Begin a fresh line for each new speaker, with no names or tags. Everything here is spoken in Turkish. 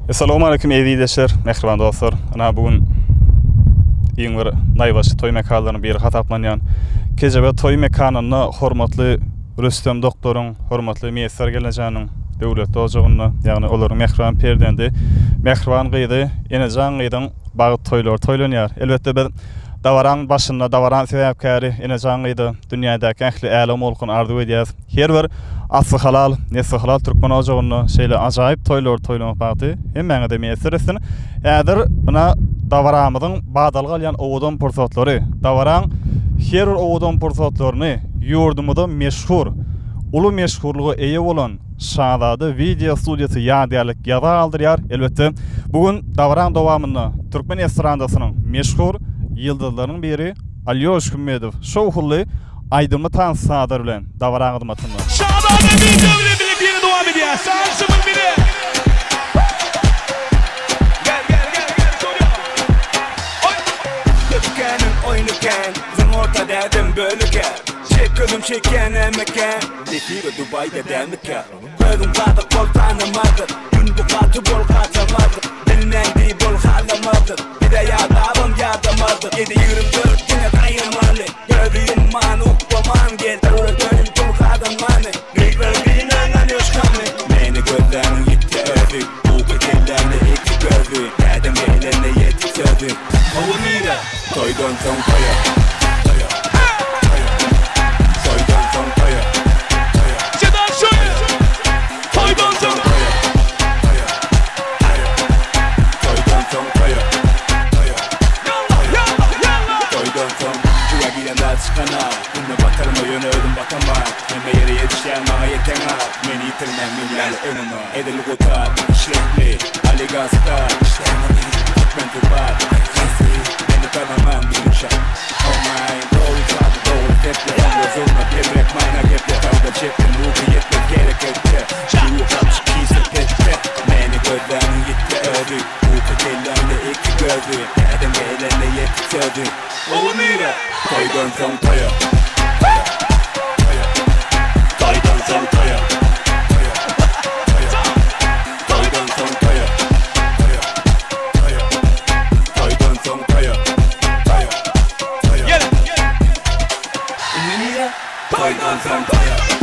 Assalamu alaikum eydideşler, mehriban dostlar. Ana bugün iň bir naýbaşy toý mekanlaryny bir hataplanýan Kejebe toý mekanyna hormatly Rüstem doktoruň, hormatly meýesler gelejäniň döwlet ojagyna, ýagny olaryň mehriban perdendi, mehriban gyýdy, enejan gyýdyň bagy toýlar toýlanýar. Elbetde biz davaran başynda davaran sebäpkäri enejan gyýdy, dünýädäki ähli älam bolkun arzu edýäs. Her bir asy halal, nesli halal türkmen ojagyna şeýle ajaýyp toýlar toýlamak bagty hemmäňe de meýeslesin. Ädir buna davaramyzyň badal galýan owudan pursatlary, davaran her bir owudan pursatlaryny ýurdumyzda meşhur, ulu meşhurlugy eýe bolan Şahzada video studiýasy ýa-dälik ýaza aldyrýar. Elbetde bugün davaran dowamynda türkmen estrandasynyň meşhur ýyldızlarynyň biri Alyoş Hümmedow şowhully aýdymly tanyslar bilen davaran hyzmatyny.
Şahzada video bile bir dowam edýär. Sansymyň biri. Oynuken, zın ortada edim bölüken. Gözüm çeken emeken, Lekiro Dubai'de demike. Gözüm katı kol tanımadı, gün bu katı bol katamadı. Bilmendi bol halamadı, bir de yadabım yadamadı. 7-24 güne kayamalı, gördüğüm man ukvaman gel. Dönüm kul kadamani, gıylar gıylanan yoşkamı. Beni gözlerin gitti ödü, bu gıdellerle iki gözü. Dedim beylerle yetti sözü. Ovu mire, toydon son toya. Bunu batarıma yönü ödüm batamam. Meme yere yetişen bana yetemem. Beni yitirmem milyarlı önüne. Edeli kutar, işlekli, aligastar. Ben tutar, beni tanımam bir uşak. Olmayın, doğru saati doğru teple. Gözümle gebrek mayna gebre. Kavga cepten ruhu yetmek gerek etti. Şuyu kapçı kiyse pette. Beni gözlerin gitti ödü. Bu kıtellerle iki gözü. Dedim beylerle yetti sözü. Oğlu mire? Toydan son toya. Toydan son toya. Toydan son toya. Toydan son toya. Toydan son toya.